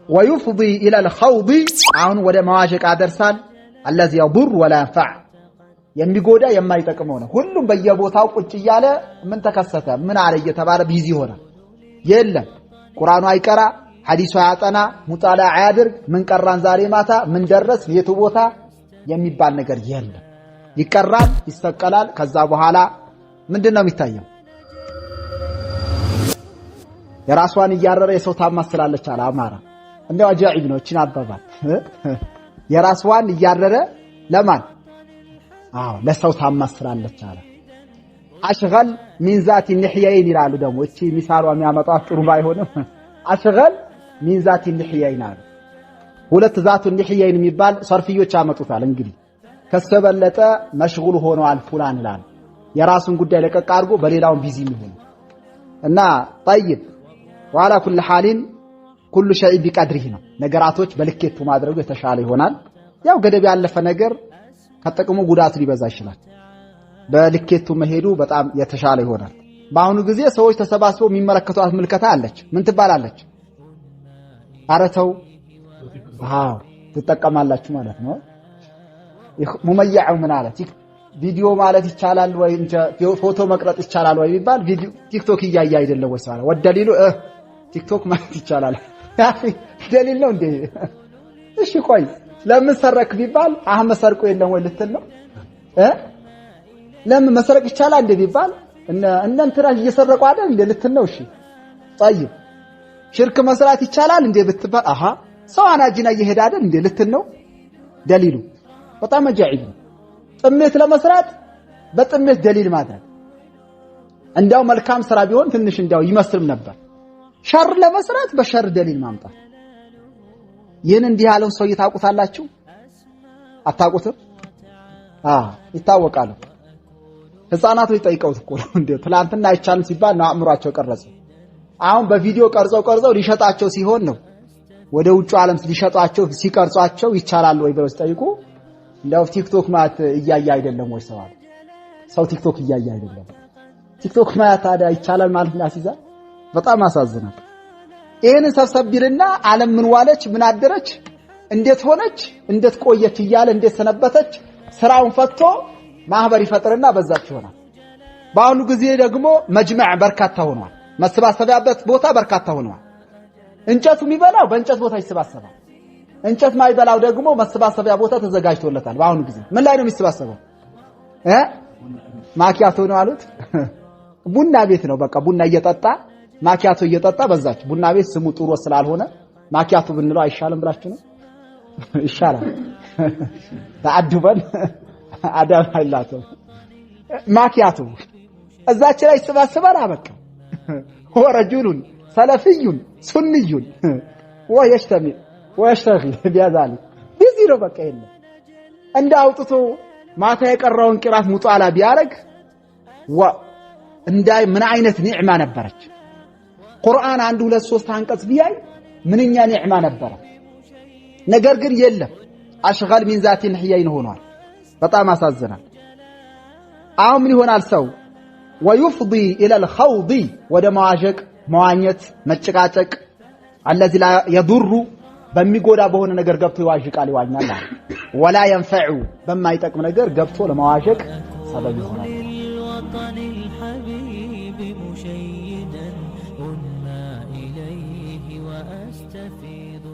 ويفضي إلى الخوض عون ولا مواجك عدرسان الذي يضر ولا ينفع የሚጎዳ የማይጠቅመው ነው ሁሉም በየቦታው ቁጭ እያለ ምን ተከሰተ ምን አለ እየተባለ ቢዚ ሆነ የለም ቁርአኑ አይቀራ ሐዲሱ አያጠና ሙጣላ አያድርግ ምን ቀራን ዛሬ ማታ ምን ደረስ የቱ ቦታ የሚባል ነገር የለም ይቀራል ይሰቀላል ከዛ በኋላ ምንድነው የሚታየው የራስዋን ያረረ የሰው ታማስላለች አለ አማራ እንደው አጃኢብ ነው እቺን አባባል የራስዋን ያረረ ለማን ለሰው ታማስላለች አለ አሽغل من ذات النحيين ይላሉ ደግሞ እቺ ሚሳሏ የሚያመጣው ጥሩ ባይሆንም አሽغل من ذات النحيين አለ ሁለት ذات النحيين የሚባል ሰርፊዮች አመጡታል እንግዲህ ከሰበለጠ መሽጉል ሆኗል ፉላን ይላል የራሱን ጉዳይ ለቀቅ አድርጎ በሌላው ቢዚ ነው እና طيب وعلى كل حال كل شيء بقدره ነው ነገራቶች በልኬቱ ማድረጉ የተሻለ ይሆናል ያው ገደብ ያለፈ ነገር ከተቀሙ ጉዳት ሊበዛ ይችላል በልኬቱ መሄዱ በጣም የተሻለ ይሆናል በአሁኑ ጊዜ ሰዎች ተሰባስበው የሚመለከቷት ምልከታ አለች ምን ትባላለች አረተው ትጠቀማላችሁ ማለት ነው ሙመያው ምን አለ ቪዲዮ ማለት ይቻላል ወይ ፎቶ መቅረጽ ይቻላል ወይ ቢባል ቪዲዮ ቲክቶክ ይያያ አይደለም ወይ ሰራ ወደሊሉ ቲክቶክ ማለት ይቻላል ደሊል ነው እንዴ እሺ ቆይ ለምን ሰረክ ቢባል አህመድ ሰርቆ የለም ወይ ልትል ነው ለምን መስረቅ ይቻላል እንዴ ቢባል እንንተራ እየሰረቁ አይደል እንዴ ልትል ነው እሺ طيب ሽርክ መስራት ይቻላል እንዴ ብትባል ሰው አናጂና እየሄደ አይደል እንዴ ልትል ነው ደሊሉ በጣም አጃኢብ ነው ጥሜት ለመስራት በጥሜት ደሊል ማድረግ እንዳው መልካም ስራ ቢሆን ትንሽ እንዳው ይመስልም ነበር ሸር ለመስራት በሸር ደሊል ማምጣት ይሄን እንዲህ ያለው ሰው ይታቁታላችሁ አታቁትም ይታወቃሉ ህፃናቱ ይጠይቀውት እኮ ነው እንዴ ትላንትና አይቻልም ሲባል ነው አእምሯቸው ቀረጸ አሁን በቪዲዮ ቀርጸው ሊሸጣቸው ሲሆን ነው ወደ ውጭ ዓለም ሊሸጣቸው ሲቀርጻቸው ይቻላል ወይ ብለው ሲጠይቁ እንደው ቲክቶክ ማለት እያያ አይደለም ወይ ሰው ቲክቶክ እያያ አይደለም ቲክቶክ ማለት ታዲያ ይቻላል ማለት ያሲዛ በጣም አሳዝናል ይሄን ሰብሰብልና ዓለም ምን ዋለች ምን አደረች እንዴት ሆነች እንዴት ቆየች ይያለ እንዴት ሰነበተች ስራውን ፈትቶ ማህበር ይፈጥርና በዛች ይሆናል በአሁኑ ጊዜ ደግሞ መጅመዕ በርካታ ሆኗል መሰባሰቢያበት ቦታ በርካታ ሆኗል እንጨቱ የሚበላው በእንጨት ቦታ ይሰባሰባል እንጨት ማይበላው ደግሞ መሰባሰቢያ ቦታ ተዘጋጅቶለታል በአሁኑ ጊዜ ምን ላይ ነው የሚሰባሰበው ማኪያቶ ነው አሉት ቡና ቤት ነው በቃ ቡና እየጠጣ ማኪያቶ እየጠጣ በዛች ቡና ቤት ስሙ ጥሩ ስላልሆነ ማኪያቶ ብንለው አይሻልም ብላችሁ ነው ይሻላል ተአድበን አዳም አይላተው ማኪያቶ እዛች ላይ ይሰባሰባል አበቃ ወረጁሉን ሰለፊዩን ሱንዩን ወይሽተግል ቢያዛል ቢዚ ነው በቃ የለም እንደ አውጥቶ ማታ የቀራውን ቅራት ሙጣላ ቢያረግ እንዳይ ምን አይነት ኒዕማ ነበረች ቁርአን 1 2 3 አንቀጽ ቢያይ ምንኛ ኒዕማ ነበረ ነገር ግን የለም አሽغل من ذات الحيين ሆኗል በጣም አሳዝናል አሁን ምን ይሆናል ሰው ويفضي الى الخوض ወደ ማዋዠቅ መዋኘት መጨቃጨቅ الذي لا يضر በሚጎዳ በሆነ ነገር ገብቶ ይዋዥቃል ይዋኛል ወላ ينفع በማይጠቅም ነገር ገብቶ ለማዋዠቅ ሰበብ ይሆናል مشيدا أنما إليه وأستفيض